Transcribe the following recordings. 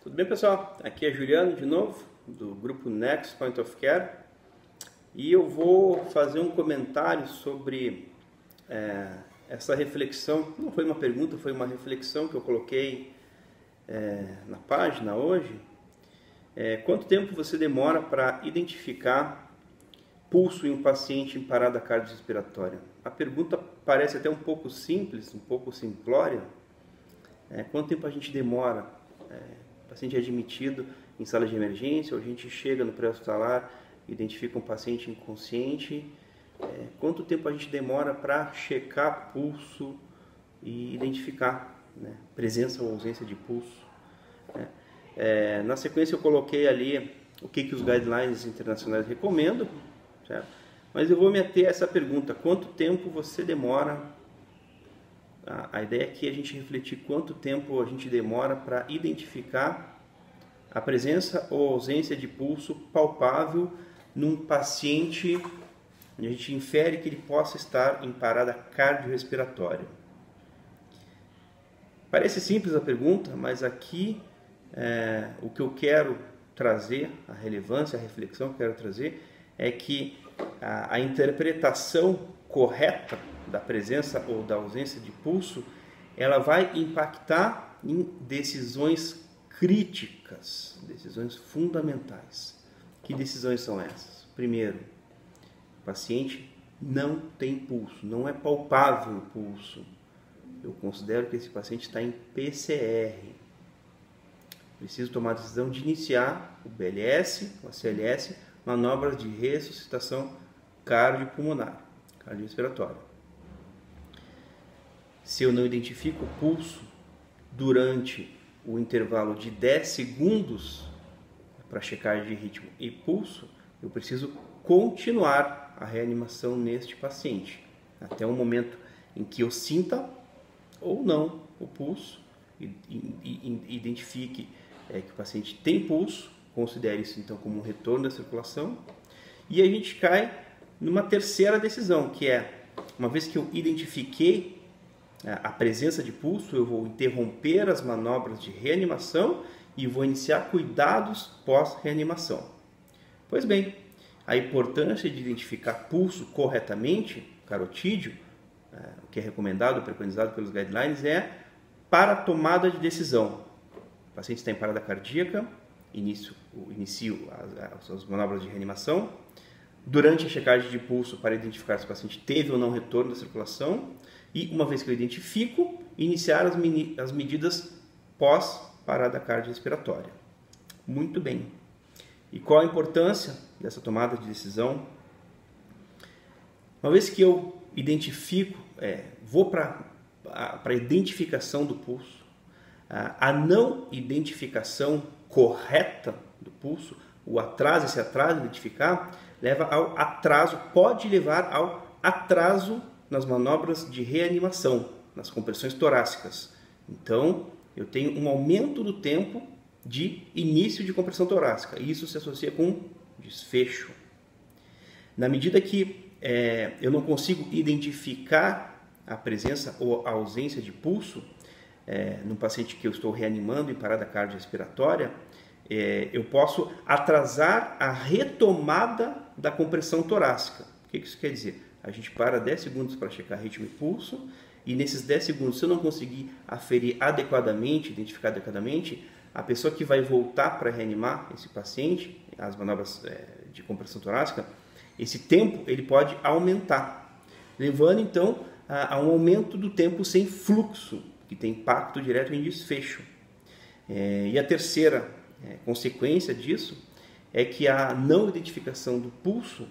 Tudo bem, pessoal? Aqui é Juliano de novo, do grupo Next Point of Care, e eu vou fazer um comentário sobre essa reflexão. Não foi uma pergunta, foi uma reflexão que eu coloquei na página hoje. Quanto tempo você demora para identificar pulso em um paciente em parada cardiorrespiratória? A pergunta parece até um pouco simples, um pouco simplória. Quanto tempo a gente demora? O paciente é admitido em sala de emergência, ou a gente chega no pré-hospitalar, identifica um paciente inconsciente. Quanto tempo a gente demora para checar pulso e identificar presença ou ausência de pulso? Na sequência eu coloquei ali o que os guidelines internacionais recomendam, certo? Mas eu vou me ater a essa pergunta: quanto tempo você demora? A ideia aqui é a gente refletir quanto tempo a gente demora para identificar a presença ou ausência de pulso palpável num paciente onde a gente infere que ele possa estar em parada cardiorrespiratória. Parece simples a pergunta, mas aqui o que eu quero trazer, a relevância, a reflexão que eu quero trazer é que a interpretação correta da presença ou da ausência de pulso, ela vai impactar em decisões críticas, decisões fundamentais. Que decisões são essas? Primeiro, o paciente não tem pulso, não é palpável o pulso. Eu considero que esse paciente está em PCR. Preciso tomar a decisão de iniciar o BLS, o ACLS, manobras de ressuscitação cardiopulmonar, cardiorrespiratória. Se eu não identifico o pulso durante o intervalo de 10 segundos para checagem de ritmo e pulso, eu preciso continuar a reanimação neste paciente, até o momento em que eu sinta ou não o pulso, e identifique que o paciente tem pulso, considere isso então como um retorno da circulação, e a gente cai numa terceira decisão, que é, uma vez que eu identifiquei a presença de pulso, eu vou interromper as manobras de reanimação e vou iniciar cuidados pós-reanimação. Pois bem, a importância de identificar pulso corretamente, carotídeo, o que é recomendado, preconizado pelos guidelines, é para a tomada de decisão. O paciente está em parada cardíaca, inicio as manobras de reanimação. Durante a checagem de pulso, para identificar se o paciente teve ou não retorno da circulação. E, uma vez que eu identifico, iniciar as medidas pós-parada cardiorrespiratória. Muito bem. E qual a importância dessa tomada de decisão? Uma vez que eu identifico, vou para a identificação do pulso, a não identificação correta do pulso, esse atraso de identificar, leva ao atraso, pode levar ao atraso nas manobras de reanimação, nas compressões torácicas. Então, eu tenho um aumento do tempo de início de compressão torácica. Isso se associa com desfecho. Na medida que eu não consigo identificar a presença ou a ausência de pulso no paciente que eu estou reanimando em parada cardiorrespiratória, eu posso atrasar a retomada da compressão torácica. O que isso quer dizer? A gente para 10 segundos para checar ritmo e pulso, e nesses 10 segundos, se eu não conseguir aferir adequadamente, identificar adequadamente, a pessoa que vai voltar para reanimar esse paciente, as manobras de compressão torácica, esse tempo ele pode aumentar, levando então a um aumento do tempo sem fluxo, que tem impacto direto em desfecho. E a terceira consequência disso é que a não identificação do pulso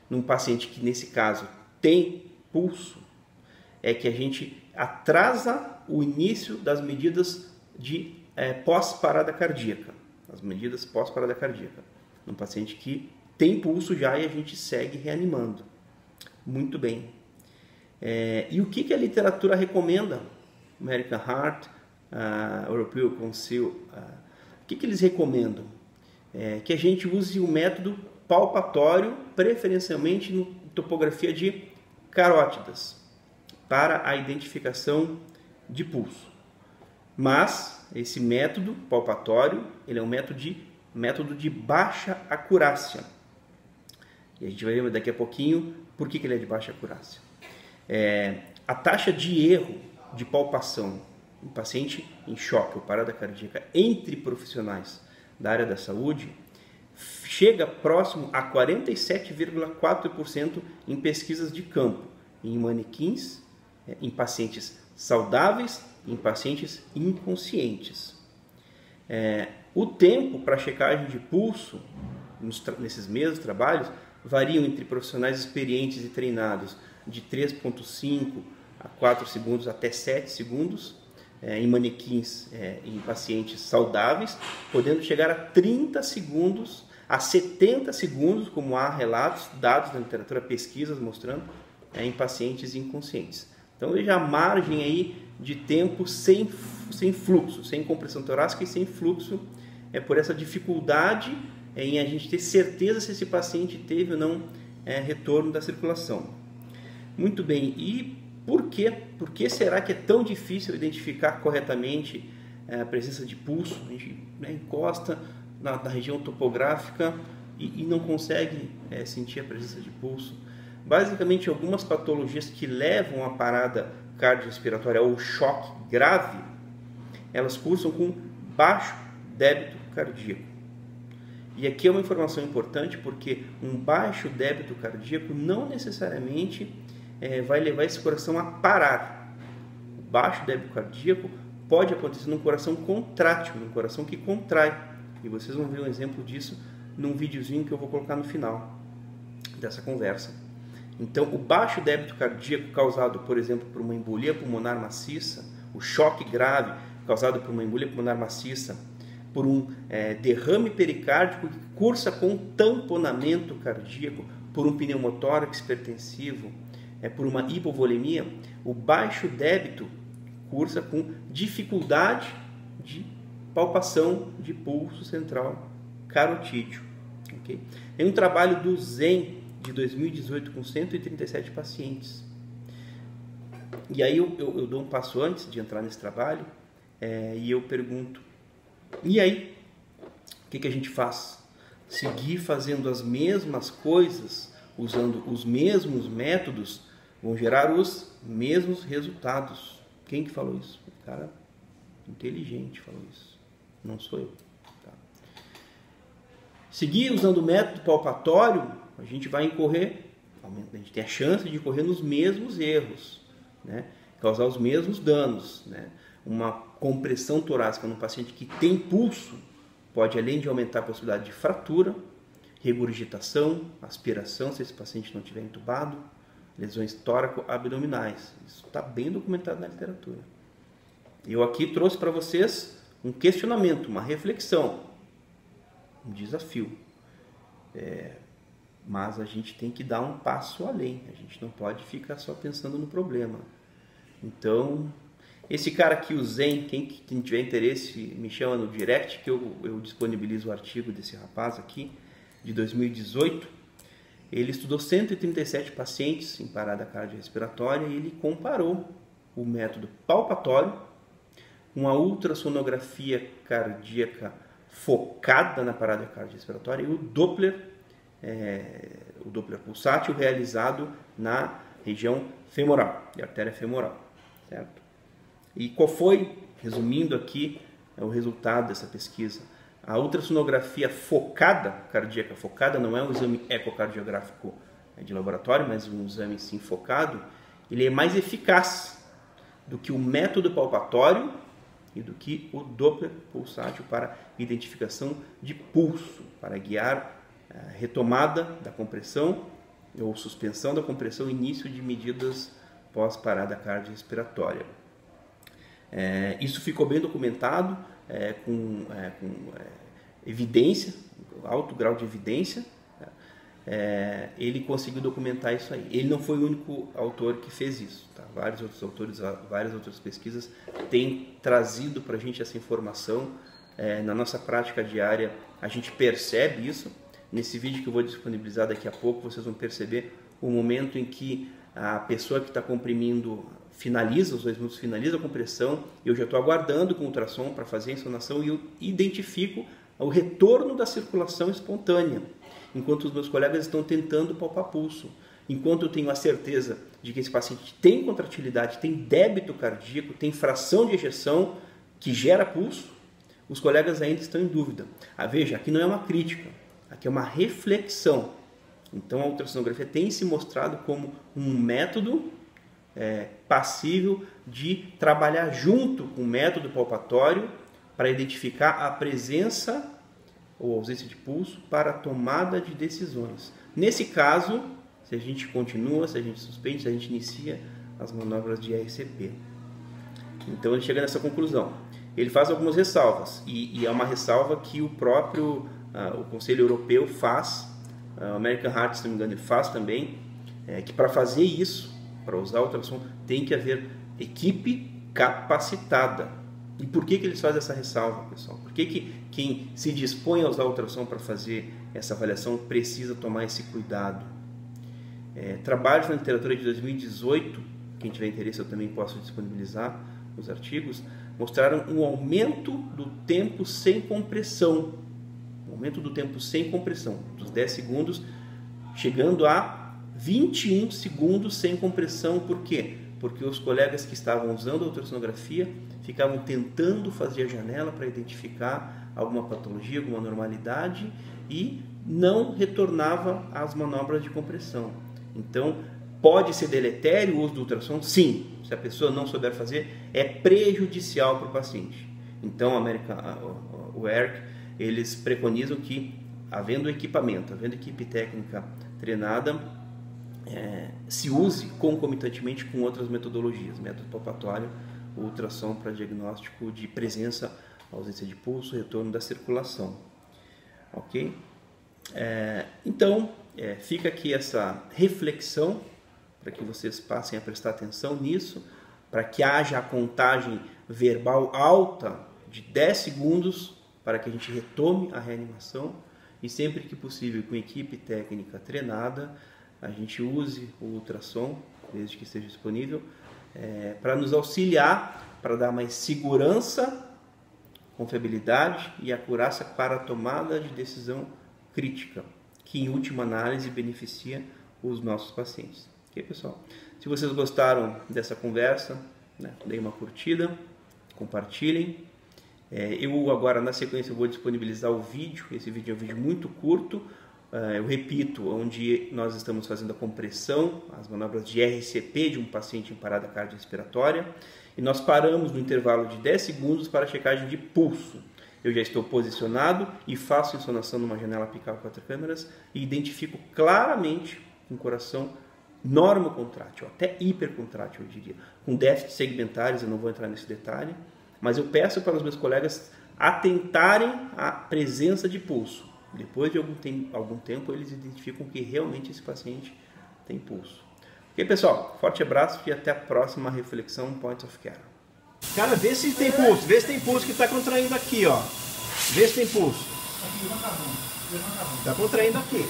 num paciente que, nesse caso, tem pulso, é que a gente atrasa o início das medidas de pós-parada cardíaca. As medidas pós-parada cardíaca. Num paciente que tem pulso já e a gente segue reanimando. Muito bem. E o que a literatura recomenda? American Heart, European Council, o que eles recomendam? Que a gente use o método palpatório, preferencialmente em topografia de carótidas, para a identificação de pulso. Mas esse método palpatório, ele é um método de baixa acurácia. E a gente vai ver daqui a pouquinho por que ele é de baixa acurácia. A taxa de erro de palpação em paciente em choque ou parada cardíaca entre profissionais da área da saúde chega próximo a 47,4% em pesquisas de campo, em manequins, em pacientes saudáveis, em pacientes inconscientes. O tempo para checagem de pulso nesses mesmos trabalhos variam entre profissionais experientes e treinados de 3,5 a 4 segundos até 7 segundos, em manequins em pacientes saudáveis, podendo chegar a 30 segundos a 70 segundos, como há relatos, dados na literatura, pesquisas mostrando, em pacientes inconscientes. Então veja a margem aí de tempo sem fluxo, sem compressão torácica e sem fluxo, por essa dificuldade em a gente ter certeza se esse paciente teve ou não retorno da circulação. Muito bem, e por quê? Por que será que é tão difícil identificar corretamente a presença de pulso? A gente encosta na região topográfica e não consegue sentir a presença de pulso. Basicamente, algumas patologias que levam à parada cardiorrespiratória ou choque grave, elas cursam com baixo débito cardíaco. E aqui é uma informação importante porque um baixo débito cardíaco não necessariamente vai levar esse coração a parar. O baixo débito cardíaco pode acontecer num coração contrátil, num coração que contrai. E vocês vão ver um exemplo disso num videozinho que eu vou colocar no final dessa conversa. Então, o baixo débito cardíaco causado, por exemplo, por uma embolia pulmonar maciça, o choque grave causado por uma embolia pulmonar maciça, por um derrame pericárdico que cursa com tamponamento cardíaco, por um pneumotórax hipertensivo, por uma hipovolemia, o baixo débito cursa com dificuldade de palpação de pulso central carotídeo. Okay? Tem um trabalho do Zen de 2018 com 137 pacientes. E aí eu dou um passo antes de entrar nesse trabalho e eu pergunto, e aí? O que a gente faz? Seguir fazendo as mesmas coisas, usando os mesmos métodos, vão gerar os mesmos resultados. Quem que falou isso? O cara inteligente falou isso. Não sou eu. Tá? Seguir usando o método palpatório, a gente vai incorrer, a gente tem a chance de incorrer nos mesmos erros, né? Causar os mesmos danos, né? Uma compressão torácica num paciente que tem pulso pode, além de aumentar a possibilidade de fratura, regurgitação, aspiração, se esse paciente não estiver entubado, lesões tóraco-abdominais. Isso está bem documentado na literatura. Eu aqui trouxe para vocês um questionamento, uma reflexão, um desafio. Mas a gente tem que dar um passo além. A gente não pode ficar só pensando no problema. Então, esse cara aqui, o Zen, quem tiver interesse, me chama no direct, que eu disponibilizo o artigo desse rapaz aqui, de 2018. Ele estudou 137 pacientes em parada cardiorrespiratória e ele comparou o método palpatório com a ultrassonografia cardíaca focada na parada cardiorrespiratória e o Doppler pulsátil realizado na região femoral, de artéria femoral, certo? E qual foi, resumindo aqui, o resultado dessa pesquisa? A ultrassonografia focada, cardíaca focada, não é um exame ecocardiográfico de laboratório, mas um exame sim focado, ele é mais eficaz do que o método palpatório e do que o Doppler pulsátil para identificação de pulso, para guiar a retomada da compressão ou suspensão da compressão, início de medidas pós-parada cardiorrespiratória. Isso ficou bem documentado, com evidência, alto grau de evidência. Ele conseguiu documentar isso aí. Ele não foi o único autor que fez isso. Tá? Vários outros autores, várias outras pesquisas têm trazido para a gente essa informação. Na nossa prática diária, a gente percebe isso. Nesse vídeo que eu vou disponibilizar daqui a pouco, vocês vão perceber o momento em que a pessoa que está comprimindo finaliza, os 2 minutos finaliza a compressão, eu já estou aguardando com o ultrassom para fazer a insolação e eu identifico o retorno da circulação espontânea, enquanto os meus colegas estão tentando palpar pulso. Enquanto eu tenho a certeza de que esse paciente tem contratilidade, tem débito cardíaco, tem fração de ejeção que gera pulso, os colegas ainda estão em dúvida. Veja, aqui não é uma crítica, aqui é uma reflexão. Então a ultrassonografia tem se mostrado como um método passível de trabalhar junto com o método palpatório para identificar a presença ou ausência de pulso para a tomada de decisões. Nesse caso, se a gente continua, se a gente suspende, se a gente inicia as manobras de RCP. Então ele chega nessa conclusão. Ele faz algumas ressalvas, e é uma ressalva que o próprio o Conselho Europeu faz, o American Heart, se não me engano, ele faz também, que para fazer isso, para usar o ultrassom, tem que haver equipe capacitada. E por que eles fazem essa ressalva, pessoal? Por que quem se dispõe a usar o ultrassom para fazer essa avaliação precisa tomar esse cuidado? Trabalhos na literatura de 2018, quem tiver interesse eu também posso disponibilizar os artigos, mostraram um aumento do tempo sem compressão. Um aumento do tempo sem compressão, dos 10 segundos, chegando a 21 segundos sem compressão. Por quê? Porque os colegas que estavam usando a ultrassonografia ficavam tentando fazer a janela para identificar alguma patologia, alguma normalidade e não retornava às manobras de compressão. Então, pode ser deletério o uso do ultrassom? Sim. Se a pessoa não souber fazer, é prejudicial para o paciente. Então, o ERC, eles preconizam que, havendo equipamento, havendo equipe técnica treinada, se use concomitantemente com outras metodologias, método palpatório, o ultrassom para diagnóstico de presença, ausência de pulso, retorno da circulação. Ok? Então, fica aqui essa reflexão para que vocês passem a prestar atenção nisso, para que haja a contagem verbal alta de 10 segundos para que a gente retome a reanimação e sempre que possível, com equipe técnica treinada, a gente use o ultrassom, desde que esteja disponível, para nos auxiliar, para dar mais segurança, confiabilidade e acurácia para a tomada de decisão crítica, que em última análise beneficia os nossos pacientes. Ok, pessoal? Se vocês gostaram dessa conversa, deem uma curtida, compartilhem. Eu agora na sequência vou disponibilizar o vídeo. Esse vídeo é um vídeo muito curto. Eu repito, onde nós estamos fazendo a compressão, as manobras de RCP de um paciente em parada cardiorrespiratória, e nós paramos no intervalo de 10 segundos para a checagem de pulso. Eu já estou posicionado e faço insolação numa janela apical 4 câmeras e identifico claramente um coração normocontrátil, até hipercontrátil, eu diria, com déficits segmentares. Eu não vou entrar nesse detalhe, mas eu peço para os meus colegas atentarem à presença de pulso. Depois de algum tempo, eles identificam que realmente esse paciente tem pulso. Ok, pessoal? Forte abraço e até a próxima reflexão Point of Care. Cara, vê se tem pulso. Vê se tem pulso que está contraindo aqui, ó. Vê se tem pulso. Está contraindo aqui.